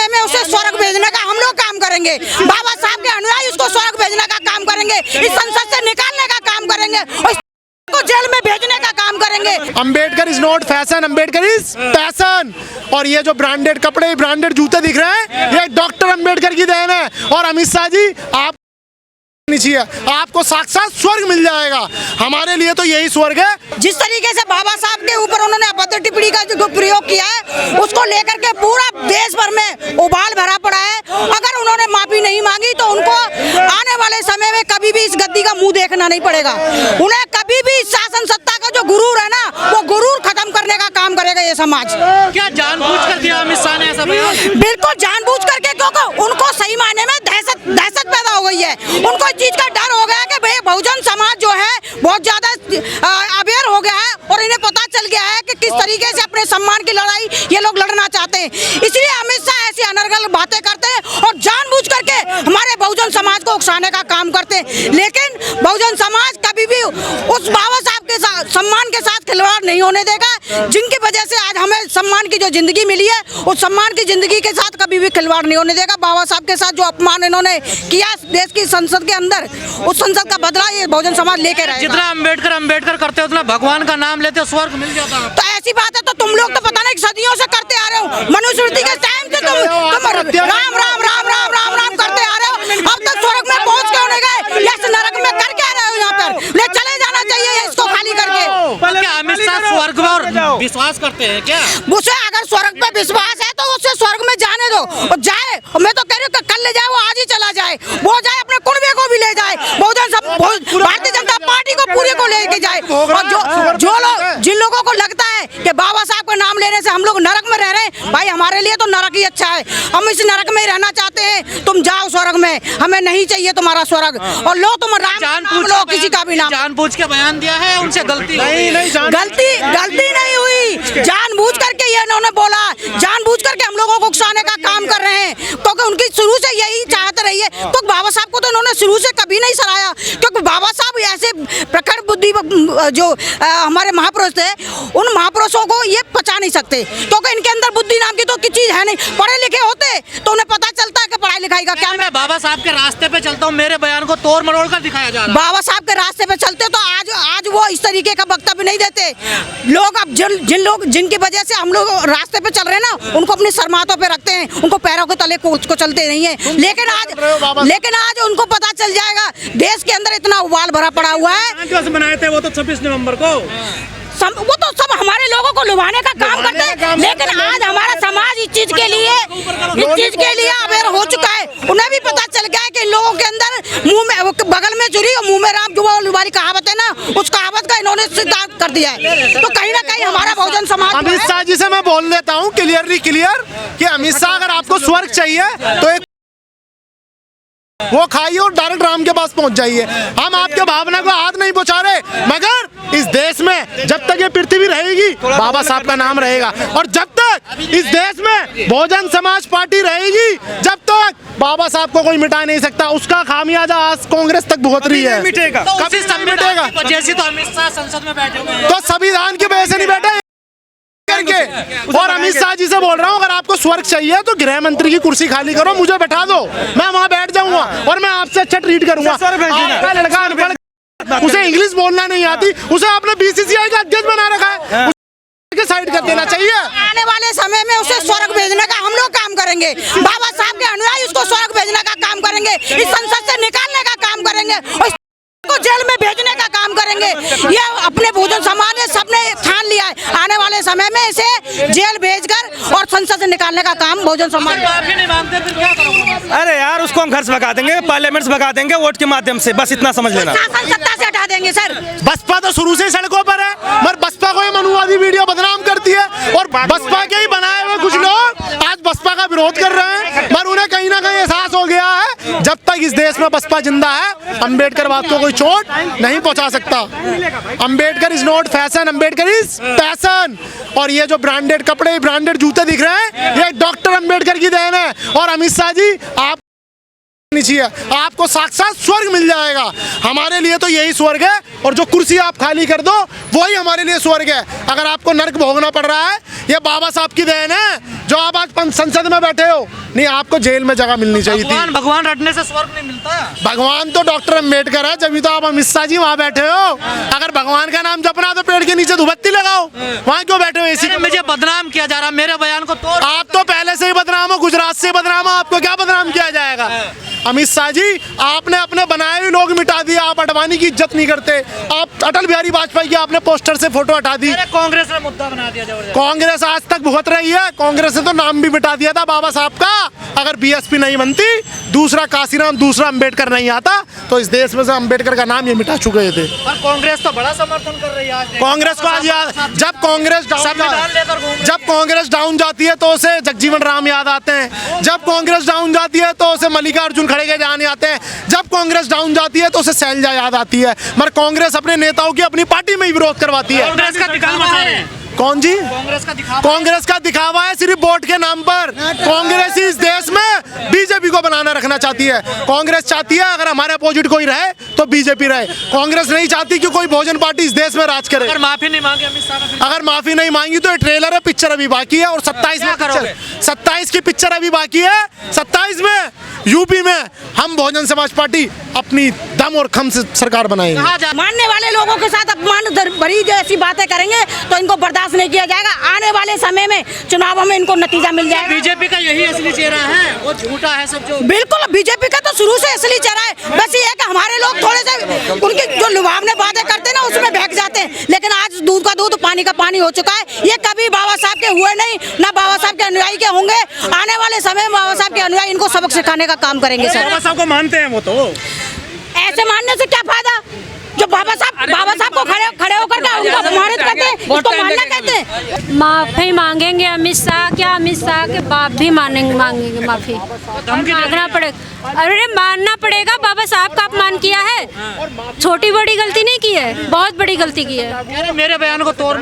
समय में उसे स्वर्ग भेजने का हम लोग काम करेंगे। बाबा साहब के अनुयायी उसको स्वर्ग भेजने का काम करेंगे, इस संसद से निकालने का काम करेंगे और को जेल में भेजने का काम करेंगे। Ambedkar is not fashion, Ambedkar is passion. और ये जो ब्रांडेड कपड़े, ब्रांडेड जूते दिख रहे हैं, ये डॉक्टर अंबेडकर की देन है। और अमित शाह जी, आप चाहिए आपको साक्षात स्वर्ग मिल जाएगा। हमारे लिए तो यही स्वर्ग है। जिस तरीके से बाबा साहब के ऊपर उन्होंने अभद्र टिप्पणी का जो प्रयोग किया है, उसको लेकर के पूरा देश भर में उबाल भरा पड़ा है। अगर उन्होंने माफी नहीं मांगी तो उनको आने वाले समय में कभी भी इस गद्दी का मुंह देखना नहीं पड़ेगा। उन्हें कभी भी शासन सत्ता का जो गुरूर है ना, वो गुरूर खत्म करने का काम करेगा ये समाज। क्या जानबूझकर दिया अमित शाह ने ऐसा बयान? बिल्कुल जानबूझ करके, क्योंकि उनको सही मायने में दहशत पैदा हो गई है। उनको चीज का डर हो गया कि भाई बहुजन समाज जो है बहुत ज्यादा अवेयर हो गया है और इन्हें पता चल गया है कि किस तरीके से अपने सम्मान की लड़ाई ये लोग लड़ना चाहते हैं। इसलिए अमित शाह ऐसी अनर्गल बातें करते हैं और जानबूझ करके हमारे बहुजन समाज को उकसाने का काम करते हैं। लेकिन बहुजन समाज कभी भी उस बाबा साहब के साथ सम्मान के साथ खिलवाड़ नहीं होने देगा, जिनकी वजह से आज हमें सम्मान की जो जिंदगी मिली है, उस सम्मान की जिंदगी के साथ कभी भी खिलवाड़ नहीं होने देगा। बाबा साहब के साथ जो अपमान इन्होंने किया देश की संसद के अंदर, उस संसद का बदला ये बहुजन समाज लेके रहेगा। जितना अंबेडकर करते हो उतना भगवान का नाम लेते हो स्वर्ग मिल जाता है। तो ऐसी बात है तो तुम लोग तो पता नहीं सदियों से करते आ रहे हो। मनुस्मृति के टाइम से तुम राम राम राम राम राम राम करते आ रहे हो। अब तक स्वर्ग में पहुंच क्यों नहीं गए? या नरक में कर क्या रहे हो यहाँ पर? ले चले जाना चाहिए इसको खाली करके। क्या अमित शाह स्वर्ग पर विश्वास करते हैं क्या? उसे अगर स्वर्ग पे विश्वास है तो उसे स्वर्ग में जाने दो और जाए। मैं तो कह रही हूँ कल ले जाए, वो आज ही चला जाए, वो जाए अपने कुनबे को भी ले जाए, भारतीय जनता पार्टी को पूरे को लेके जाए। और जो लोग जिन लोगों को लगता है कि बाबा साहब का नाम लेने से हम लोग नरक में रह रहे हैं, भाई हमारे लिए तो नरक ही अच्छा है। हम इस नरक में ही रहना चाहते हैं। तुम जाओ स्वर्ग में, हमें नहीं चाहिए तुम्हारा स्वर्ग। और लो तुम राम लो, किसी का भी नाम। जानबूझ के बयान दिया है, उनसे गलती गलती नहीं हुई। जानबूझ करके ये इन्होंने बोला, जानबूझ करके हम लोगों को उकसाने का काम कर रहे हैं, क्योंकि उनकी शुरू से यही चाहते रही है। तो बाबा साहब को तो इन्होंने शुरू से कभी नहीं सराहा, क्योंकि बाबा साहब ऐसे प्रखर बुद्धि जो हमारे महापुरुष थे, उन महापुरुषों को ये पचा नहीं सकते, क्योंकि इनके अंदर बुद्धि नाम की तो की चीज है नहीं। पढ़े लिखे होते तो उन्हें पता चलता है कि पढ़ाई लिखाई का क्या। मैं बाबा साहब के रास्ते पे चलता हूँ, मेरे बयान को तोड़ मरोड़ कर दिखाया जा रहा है। बाबा साहब के रास्ते पे चलते तो आज वो इस तरीके का वक्तव्य नहीं देते। लोग अब जिनकी वजह से हम लोग रास्ते पे चल रहे हैं ना, उनको अपनी सरमातों पे रखते हैं, उनको पैरों के तले को चलते नहीं है। लेकिन आज उनको पता चल जाएगा। देश के अंदर इतना उबाल भरा पड़ा हुआ है। बनाए थे वो तो 26 नवंबर को, वो तो सब हमारे लोगों को लुभाने का काम करते हैं। लेकिन आज हमारा समाज इस चीज के लिए अवेयर हो चुका है। उन्हें भी पता चल गया है कि इन लोगों के अंदर मुंह में बगल में चुरी और मुंह में राम, जो वाली कहावत है ना, उस कहावत का इन्होंने सिद्धांत कर दिया है। तो कहीं ना कहीं हमारा बहुजन समाज। अमित शाह जी से मैं बोल देता हूँ क्लियर कि अमित शाह अगर आपको स्वर्ग चाहिए तो एक वो खाइए और डायरेक्ट राम के पास पहुंच जाइए। हम आपके भावना को हाथ नहीं पहुंचा रहे, मगर इस देश में जब तक ये पृथ्वी रहेगी बाबा साहब का नाम रहेगा, और जब तक इस देश में बहुजन समाज पार्टी रहेगी, जब तक बाबा साहब को कोई मिटा नहीं सकता। उसका खामियाजा आज कांग्रेस तक भुगत रही है। कभी नहीं मिटेगा। जैसे तो अमित शाह संसद में बैठे हुए हैं, तो संविधान की वजह से नहीं बैठे करके। और अमित शाह जी से बोल रहा हूँ, अगर आपको स्वर्ग चाहिए तो गृह मंत्री की कुर्सी खाली करो, मुझे बैठा दो, मैं वहाँ बैठ जाऊंगा और मैं आपसे अच्छा ट्रीट करूंगा। आपका लड़का अनपढ़, उसे इंग्लिश बोलना नहीं आती, उसे आपने बीसीसीआई का अध्यक्ष बना रखा है, उसे साइड कर देना चाहिए। आने वाले समय में उसे स्वर्ग भेजने का हम लोग काम करेंगे। बाबा साहब के अनुयायी उसको स्वर्ग भेजने का काम करेंगे, इस संसद से निकालने का काम करेंगे और को जेल में भेजने का काम करेंगे। ये अपने बहुजन समाज ने सबने ठान लिया है। आने वाले समय में इसे जेल भेजकर और संसद से निकालने का काम बहुजन समाज। नहीं मानते फिर क्या करोगे? अरे यार, उसको हम घर से भगा देंगे, पार्लियामेंट से भगा देंगे वोट के माध्यम से, बस इतना समझ लेना। शासन सत्ता से हटा देंगे सर। बसपा तो शुरू से सड़कों पर है, मगर बसपा को ये मनुवादी वीडियो बदनाम करती है और बसपा के ही बनाए हुए कुछ लोग आज बसपा का विरोध कर रहे हैं। पर उन्हें कहीं ना कहीं एहसास हो गया है, जब तक इस देश में बसपा जिंदा है, अंबेडकर बात को कोई चोट नहीं पहुंचा सकता। Ambedkar is not fashion, Ambedkar is passion. और ये जो ब्रांडेड कपड़े, ब्रांडेड जूते दिख रहे हैं, ये डॉक्टर अंबेडकर की देन है। और अमित शाह जी, आप रटनी चाहिए, आपको साक्षात स्वर्ग मिल जाएगा। हमारे लिए तो यही स्वर्ग है, और जो कुर्सी आप खाली कर दो वही हमारे लिए स्वर्ग है। अगर आपको नर्क भोगना पड़ रहा है, ये बाबा साहब की देन है जो आप आज संसद में बैठे हो। नहीं, आपको जेल में जगह मिलनी चाहिए थी। भगवान रटने से स्वर्ग नहीं मिलता। भगवान तो डॉक्टर अम्बेडकर है, जब तो आप अमित शाह जी वहाँ बैठे हो। अगर भगवान का नाम जपना तो पेड़ के नीचे धूपबत्ती लगाओ, वहाँ क्यों बैठे हो एसी में? मुझे बदनाम किया जा रहा, मेरे बयान को तोड़। आप तो पहले से ही बदनाम हो, गुजरात से बदनाम हो, आपको क्या बदनाम किया जाएगा? अमित शाह जी, आपने अपने बनाए हुए लोग मिटा दिए, आप अडवाणी की इज्जत नहीं करते। आप अटल बिहारी वाजपेयी की आपने पोस्टर से फोटो हटा दी। कांग्रेस ने मुद्दा बना दिया जबरदस्त। कांग्रेस आज तक भुगत रही है, कांग्रेस ने तो नाम भी मिटा दिया था बाबा साहब का। अगर बीएसपी नहीं बनती, दूसरा काशीराम, दूसरा अम्बेडकर नहीं आता, तो इस देश में से अम्बेडकर का नाम ये मिटा चुके थे। पर कांग्रेस तो बड़ा समर्थन कर रही है आज। कांग्रेस को आज याद, जब कांग्रेस डाउन जाती है तो उसे जगजीवन राम याद आते हैं, जब कांग्रेस डाउन जाती है तो उसे मल्लिकार्जुन खड़गे जाने आते हैं, जब कांग्रेस डाउन जाती है तो उसे शैलजा याद आती है। मगर कांग्रेस अपने नेताओं की अपनी पार्टी में ही विरोध करवाती है। कांग्रेस का दिखावा है। कौन जी? कांग्रेस का दिखावा है सिर्फ वोट के नाम पर। कांग्रेस इस देश में बीजेपी को बनाना रखना चाहती है। कांग्रेस चाहती है अगर हमारे अपोजिट कोई रहे तो बीजेपी रहे। कांग्रेस नहीं चाहती कि कोई बहुजन पार्टी इस देश में राज करे। अगर माफी नहीं मांगी अमित शाह, अगर माफी नहीं मांगी तो ये ट्रेलर है, पिक्चर अभी बाकी है, और 27 की पिक्चर अभी बाकी है। 27 में यूपी में हम बहुजन समाज पार्टी अपनी दम और खम से सरकार बनाएंगे। मानने वाले लोगों के साथ अपमान भरी ऐसी बातें करेंगे तो इनको बर्दाश्त नहीं किया जाएगा। आने वाले समय में चुनावों में इनको नतीजा मिल जाएगा। बीजेपी का यही असली चेहरा है, वो झूठा है सब जो। बिल्कुल, बीजेपी का तो शुरू से असली चेहरा है। बस ये है कि हमारे लोग थोड़े से उनकी जो लुभावने बातें करते हैं ना, उसमें बहक जाते हैं। लेकिन आज दूध का दूध, पानी का पानी हो चुका है। ये कभी बाबा साहब के हुए नहीं, ना बाबा साहब के अनुयायी के होंगे। आने वाले समय में बाबा साहब के अनुयायी इनको सबक सिखाने का काम करेंगे। सर, बाबा साहब को मानते हैं वो तो। ऐसे मानने से क्या फायदा? जो बाबा साहब को खड़े होकर के उनको अपमानित करते हैं, उसको मानना कहते हैं। माफी मांगेंगे अमित शाह, क्या अमित शाह के बाप भी मांगेंगे माफी। मांगना पड़ेगा, अरे मानना पड़ेगा। बाबा साहब का अपमान किया है, छोटी बड़ी गलती नहीं की है, बहुत बड़ी गलती की है। मेरे बयान को तोड़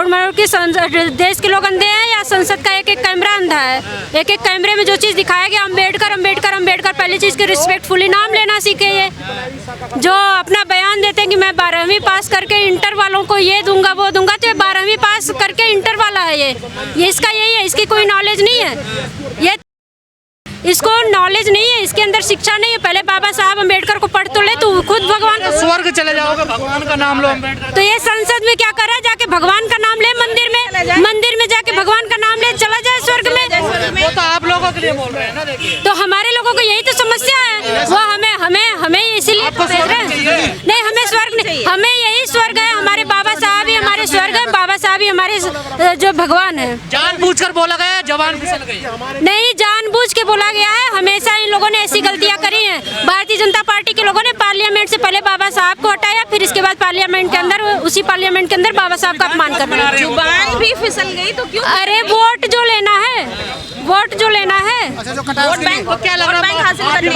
मरोड़ की देश के लोग अंधे हैं या संसद का एक एक कैमरा अंधा है? एक एक कैमरे में जो चीज दिखाया गया, अम्बेडकर अम्बेडकर अम्बेडकर, पहली चीज की रिस्पेक्टफुली नाम लेना सीखे। ये जो अपना बयान देते हैं कि मैं 12वीं पास करके इंटर वालों को ये दूंगा वो दूंगा, तो ये 12वीं पास करके इंटर वाला है। ये इसका यही है, इसकी कोई नॉलेज नहीं है। ये इसको नॉलेज नहीं है, इसके अंदर शिक्षा नहीं है। पहले बाबा साहब अम्बेडकर को पढ़ तो ले, तू खुद भगवान का स्वर्ग चले जाओगे, भगवान का नाम लो अम्बेडकर। तो ये संसद में क्या कर रहा है? जाके भगवान का नाम ले, मंदिर में जाके भगवान का नाम ले, चला जाए स्वर्ग में। वो तो आप लोगों के लिए बोल रहे हैं ना। देखिए, तो हमारे लोगों को यही तो समस्या है, वो हमें इसीलिए नहीं, हमें स्वर्ग नहीं, हमें यही स्वर्ग है। हमारे बाबा साहब ही हमारे स्वर्ग है, बाबा साहब ही हमारे जो भगवान है। जानबूझकर बोला गया, जवान फिसल गई। नहीं, जानबूझ के बोला गया है। हमेशा इन लोगों ने ऐसी गलतियां करी हैं। भारतीय जनता पार्टी के लोगों ने पार्लियामेंट से पहले बाबा साहब को हटाया, फिर इसके बाद पार्लियामेंट के अंदर, उसी पार्लियामेंट के अंदर बाबा साहब का अपमान कर दिया। जुबान भी फिसल गई तो क्यों? अरे वोट जो लेना है, वोट जो लेना है, वोट बैंक को क्या लग रहा है हासिल करने?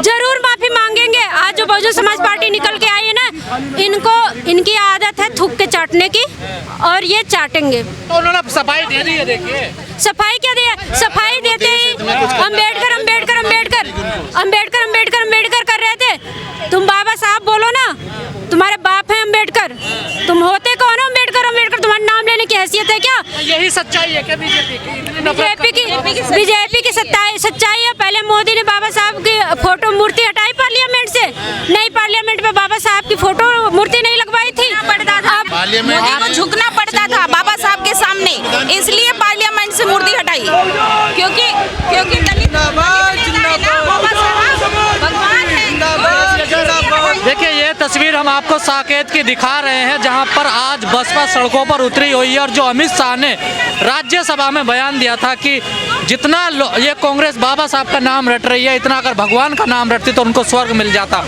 जरूर माफी मांगेंगे। आज जो बहुजन समाज पार्टी निकल के आई है ना, इनकी आदत है थूक के चाटने की, और ये चाटेंगे। तो उन्होंने सफाई दे दी है। देखिए, सफाई क्या दिया? सफाई देते ही अम्बेडकर अम्बेडकर अम्बेडकर अम्बेडकर अम्बेडकर अम्बेडकर कर रहे थे। तुम बाबा साहब बोलो ना, तुम्हारे बाप है अम्बेडकर, तुम होते कौन हो? अम्बेडकर अम्बेडकर तुम्हारा नाम लेने की हैसियत है क्या? यही सच्चाई है क्या बीजेपी की सच्चाई है। पहले मोदी ने बाबा साहब की फोटो मूर्ति हटाई पार्लियामेंट से, नहीं पार्लियामेंट में बाबा साहब की फोटो मूर्ति नहीं लगवाई थी। मोदी को झुकना पड़ता था बाबा साहब के सामने, इसलिए पार्लियामेंट से मूर्ति हटाई, क्योंकि दलित भगवान है। देखिए, ये तस्वीर हम आपको साकेत की दिखा रहे हैं, जहां पर आज बसपा सड़कों पर उतरी हुई है। और जो अमित शाह ने राज्यसभा में बयान दिया था कि जितना ये कांग्रेस बाबा साहब का नाम रट रही है, इतना अगर भगवान का नाम रटती तो उनको स्वर्ग मिल जाता।